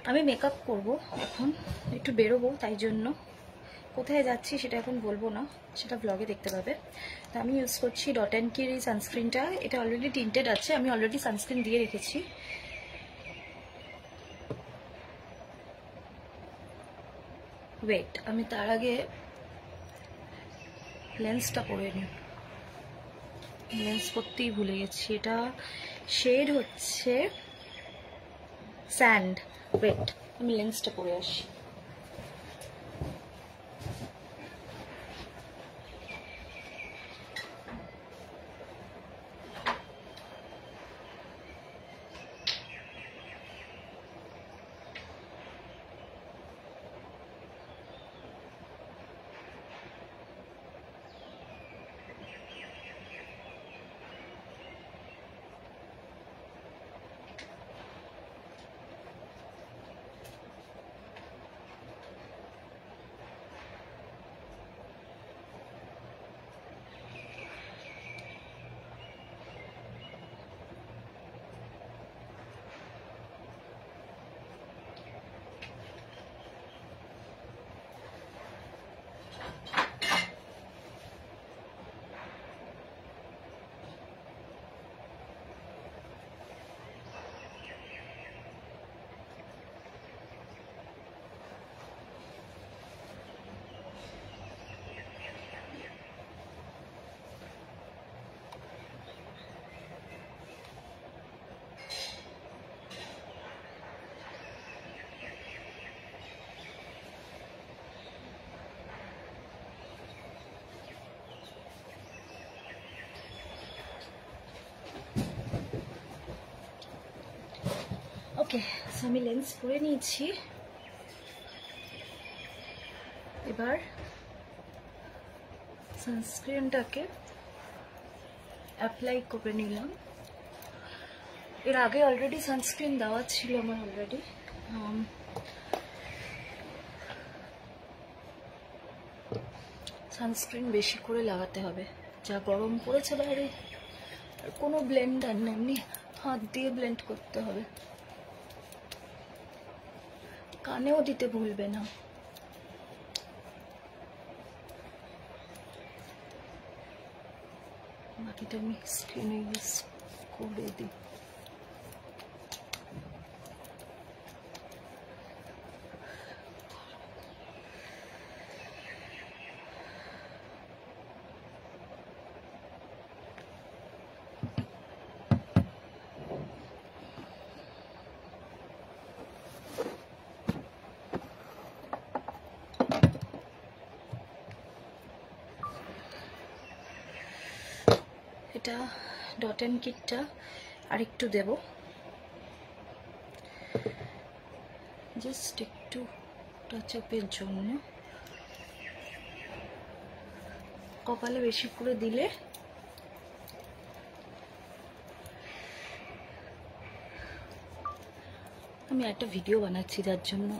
আমি মেকআপ করব এখন, একটু বেরোবো, তাই জন্য কোথায় যাচ্ছি সেটা এখন বলবো না, সেটা ব্লগে দেখতে পাবে। তো আমি ইউজ করছি ডট অ্যান্ড কির এই সানস্ক্রিনটা। এটা অলরেডি টিন্টেড আছে, আমি অলরেডি সানস্ক্রিন দিয়ে রেখেছি। ওয়েট, আমি তার আগে লেন্সটা পরে নিই, লেন্স পরতেই ভুলে গেছি। এটা শেড হচ্ছে স্যান্ড। ওয়েট, আমি লেন্সটা পরে আসি। ওকে, আমি লেন্স পরে নিয়েছি। এবার সানস্ক্রিনটাকে অ্যাপ্লাই করে নিলাম। এর আগে অলরেডি সানস্ক্রিন দেওয়া ছিল আমার অলরেডি। সানস্ক্রিন বেশি করে লাগাতে হবে, যা গরম পড়েছে বাইরে। আর কোনো ব্লেন্ডার নেই, এমনি হাত দিয়ে ব্লেন্ড করতে হবে। কানেও দিতে ভুলবে না। বাকিটা আমি স্ক্রিনে ইউজ করে দিই। এটা ডট অ্যান্ড কিটটা আরেকটু দেব, জাস্ট একটু টাচ আপের জন্য। কপালে বেশি করে দিলে আমি একটা ভিডিও বানাচ্ছি, যার জন্য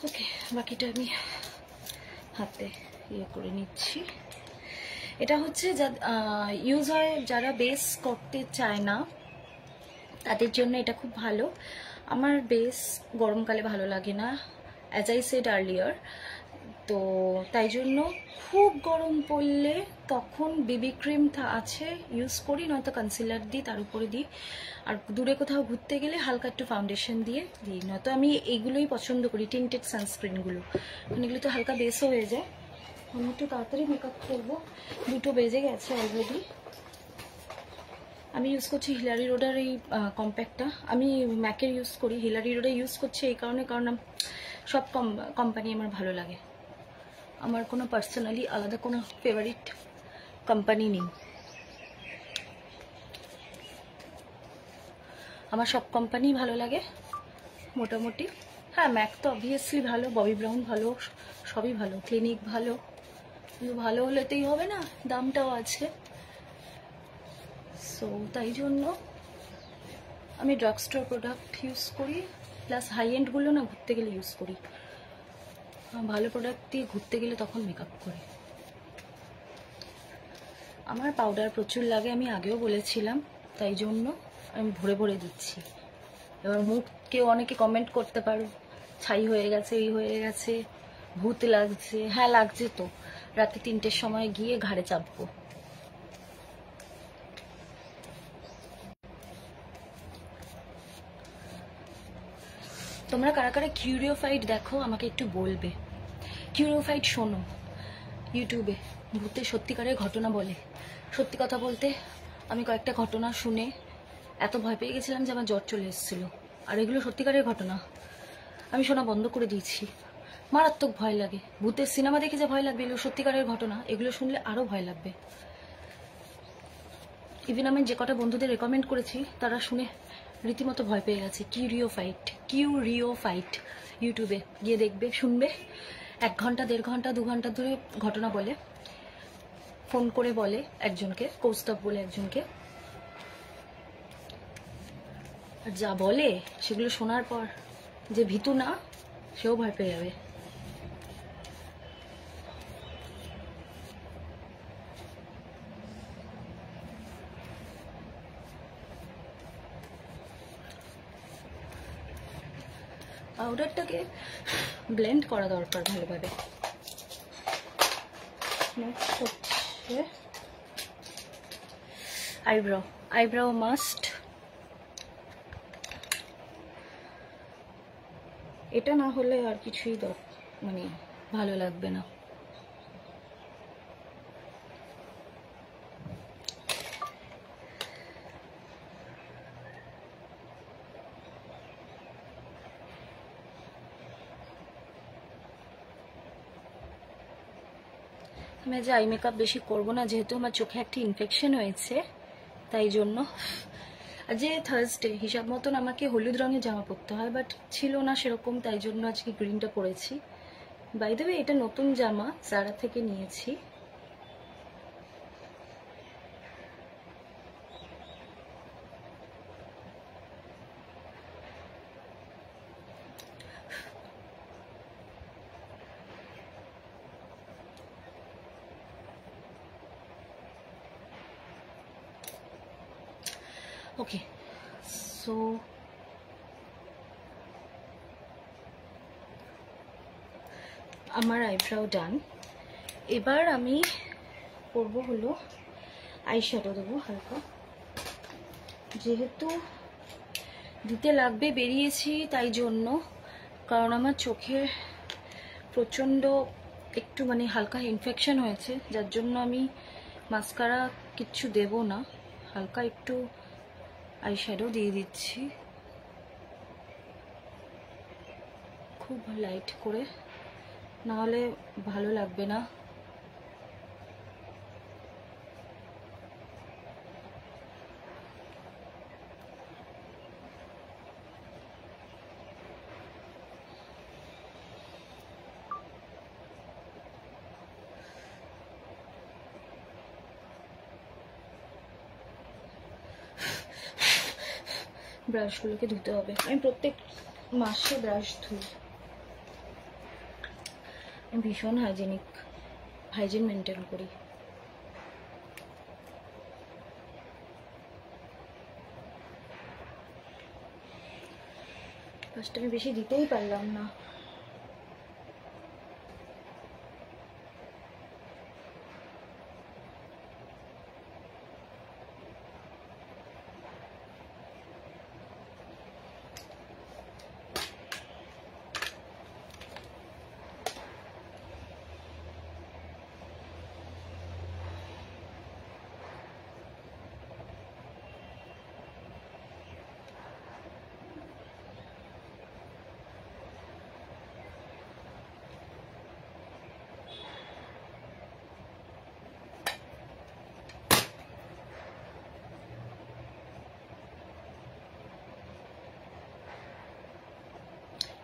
ওকে, বাকিটা আমি হাতে ইয়ে করে নিচ্ছি। এটা হচ্ছে ইউজ হয় যারা বেস করতে চায় না, তাদের জন্য এটা খুব ভালো। আমার বেস গরমকালে ভালো লাগে না, অ্যাজ আই সেড আর্লিয়ার। তো তাই জন্য খুব গরম পড়লে তখন বিবি ক্রিম আছে ইউজ করি, নয়তো কনসিলার দিই, তার উপরে দিই। আর দূরে কোথাও ঘুরতে গেলে হালকা একটু ফাউন্ডেশন দিয়ে দিই, নয়তো আমি এইগুলোই পছন্দ করি, টিন্টেড সানস্ক্রিনগুলো, মানে এগুলো তো হালকা বেসও হয়ে যায়। আমি একটু তাড়াতাড়ি মেকআপ করবো, 2টো বেজে গেছে অলরেডি। আমি ইউজ করছি হিলারি রোডার এই কম্প্যাক্টটা। আমি ম্যাকের ইউজ করি, হিলারি রোডার ইউজ করছি এই কারণে, কারণ সব কোম্পানি আমার ভালো লাগে। আমার কোনো পার্সোনালি আলাদা কোনো ফেভারিট কোম্পানি নেই, আমার সব কোম্পানি ভালো লাগে মোটামুটি। হ্যাঁ, ম্যাক তো অবভিয়াসলি ভালো, ববি ব্রাউন ভালো, সবই ভালো, ক্লিনিক ভালো, কিন্তু ভালো হলেতেই হবে না, দামটাও আছে। সো তাই জন্য আমি ড্রাগ স্টোর প্রোডাক্ট ইউজ করি, প্লাস হাই এন্ডগুলো না ঘুরতে গেলে ইউজ করি। ভালো প্রোডাক্ট দিয়ে ঘুরতে গেলে তখন মেকআপ করি। আমার পাউডার প্রচুর লাগে, আমি আগেও বলেছিলাম, তাই জন্য আমি ভরে ভরে দিচ্ছি। এবার মুখ কেউ অনেকে কমেন্ট করতে পারো ছাই হয়ে গেছে, এই হয়ে গেছে, ভূত লাগছে। হ্যাঁ লাগছে তো, রাতে 3টের সময় গিয়ে ঘাড়ে চাপবো। তোমরা কারা কারা কিউরিওফাইড দেখো আমাকে একটু বলবে। কিউরিওফাইড শোনো, ইউটিউবে ভূতে সত্যিকারের ঘটনা বলে। সত্যি কথা বলতে আমি কয়েকটা ঘটনা শুনে এত ভয় পেয়ে গেছিলাম যে আমার জ্বর চলে এসেছিল। আর এগুলো সত্যিকারের ঘটনা, আমি শোনা বন্ধ করে দিয়েছি। মারাত্মক ভয় লাগে। ভূতের সিনেমা দেখে যে ভয় লাগবে, এগুলো সত্যিকারের ঘটনা, এগুলো শুনলে আরও ভয় লাগবে। ইভেন আমি যে কটা বন্ধুদের রেকমেন্ড করেছি তারা শুনে রীতিমতো ভয় পেয়ে গেছে। কিউরিওফাইট ইউটিউবে গিয়ে দেখবে, শুনবে। 1 ঘন্টা 1.5 ঘন্টা 2 ঘন্টা ধরে ঘটনা বলে, ফোন করে বলে একজনকে, কৌস্তব বলে একজনকে। আর যা বলে সেগুলো শোনার পর যে ভীতু না, সেও ভয় পেয়ে যাবে। পাউডারটাকে ব্লেন্ড করা দরকার ভালোভাবে। নেক্সট হচ্ছে আইব্রাও মাস্ট। এটা না হলে আর কিছুই মানে ভালো লাগবে না। আমি যে আই মেকআপ বেশি করবো না, যেহেতু আমার চোখে একটা ইনফেকশন হয়েছে, তাই জন্য। যে থার্সডে হিসাব মতন আমাকে হলুদ রঙের জামা পরতে হয়, বাট ছিল না সেরকম, তাই জন্য আজকে গ্রিনটা পরেছি। বাই দ্য ওয়ে এটা নতুন জামা, জারা থেকে নিয়েছি। ওকে, সো আমার আইব্রাও ডান। এবার আমি করবো হলো আইশ্যাডো দেবো হালকা, যেহেতু দিতে লাগবে বেরিয়েছি তাই জন্য, কারণ আমার চোখে প্রচণ্ড একটু মানে হালকা ইনফেকশন হয়েছে, যার জন্য আমি মাস্কারা কিচ্ছু দেব না, হালকা একটু আইশ্যাডো দিয়ে দিচ্ছি খুব লাইট করে, নাহলে ভালো লাগবে না। ব্রাশগুলোকে ধুতে হবে, আমি প্রত্যেক মাসে ব্রাশ ধুই। আমি ভীষণ হাইজিন মেনটেন করি। ব্রাশটা আমি বেশি দিতেই পারলাম না।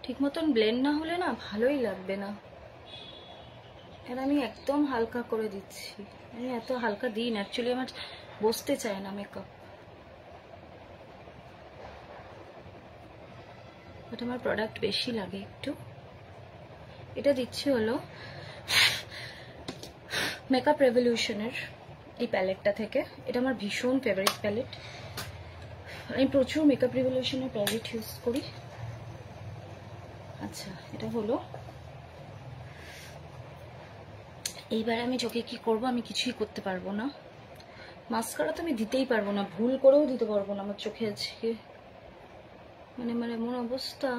ঠিক মতন ব্লেন্ড না হলে না ভালোই লাগবে না। এর আমি একদম হালকা করে দিচ্ছি, আমি এত হালকা দিই না, অ্যাকচুয়ালি আমার বসতে চায় না মেকআপ। বাট আমার প্রোডাক্ট বেশি লাগে একটু। এটা দিচ্ছি হলো মেকআপ রেভলিউশনের এই প্যালেটটা থেকে। এটা আমার ভীষণ ফেভারিট প্যালেট, আমি প্রচুর মেকআপ রেভলিউশনের প্যালেট ইউজ করি। আচ্ছা, এটা হলো। এইবার আমি চোখে কি করব, আমি কিছুই করতে পারবো না। মাস্কারা তো আমি দিতেই পারবো না, ভুল করেও দিতে পারবো না। আমার চোখে আজকে মানে এমন অবস্থা।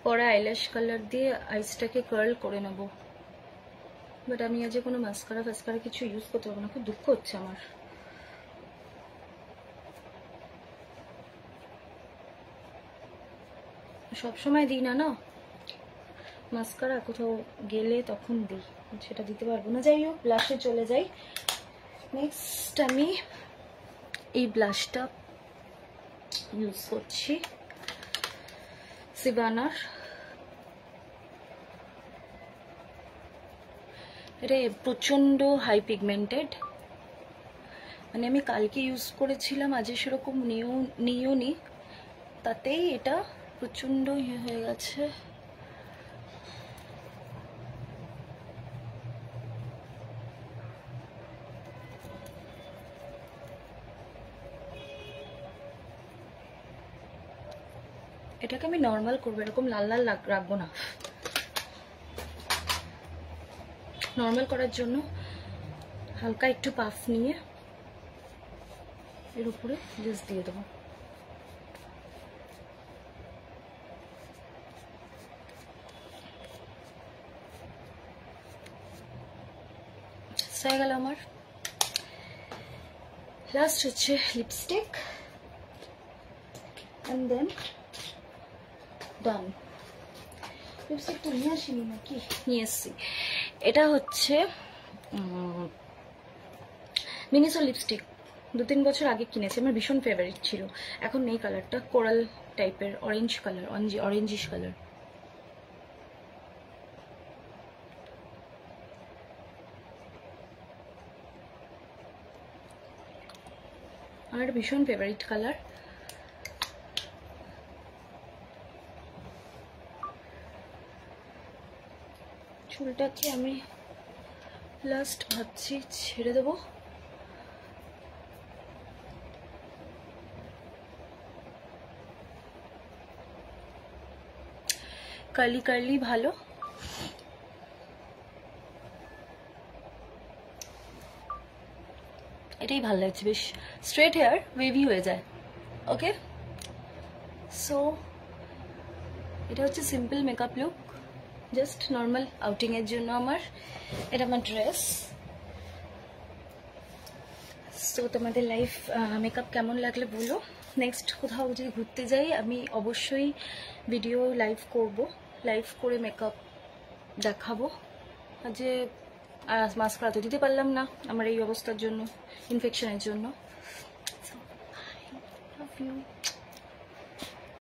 পরে আইল্যাশ কালার দিয়ে আইসটাকে কার্ল করে নেব, বাট আমি আজ কোনো মাস্কারা ফাস্কারা কিছু ইউজ করতে পারবো না, খুব দুঃখ হচ্ছে আমার। সবসময় দিই না না মাস্কারা, কোথাও গেলে তখন দিই, সেটা দিতে পারবো না। যাই হোক, ব্লাশে চলে যাই। নেক্সট আমি এই ব্লাশটা ইউজ করছি সিবানার। এটা প্রচণ্ড হাই পিগমেন্টেড, মানে আমি কালকে ইউজ করেছিলাম, আজ সেরকম নিও নি, তাতেই এটা প্রচণ্ড ইয়ে হয়ে গেছে। এটাকে আমি নর্মাল করবো, এরকম লাল লাল রাখবো না। নর্মাল করার জন্য হালকা একটু পাফ নিয়ে এর উপরে জাস্ট দিয়ে দেবো। হয়ে গেল আমার। লাস্ট হচ্ছে lipstick, and then done. Lipstick তো নিয়ে আসিনি নাকি? নিয়ে এসছি। এটা হচ্ছে মিনিসো লিপস্টিক, 2-3 বছর আগে কিনেছি, আমার ভীষণ ফেভারিট ছিল। এখন এই কালারটা কোরাল টাইপের, অরেঞ্জ কালার, অরেঞ্জিশ কালার। আমার ভীষণ ফেভারিট কালার। চুলটাকে আমি লাস্ট ভাবছি ছেড়ে দেবো। কার্লি কার্লি ভালো। এটাই ভালো লাগছে, বেশ স্ট্রেট হেয়ার, ওয়েভি হয়ে যায়। ওকে, সো এটা হচ্ছে simple makeup look, just normal outing এর জন্য আমার। এটা আমার ড্রেস। সো তোমাদের লাইফ মেকআপ কেমন লাগলে বলো। নেক্সট কোথাও যদি ঘুরতে যাই আমি অবশ্যই ভিডিও লাইভ করব, লাইভ করে মেকআপ দেখাবো। যে মাস্কারা তো দিতে পারলাম না আমার এই অবস্থার জন্য, ইনফেকশনের জন্য। So, I love you.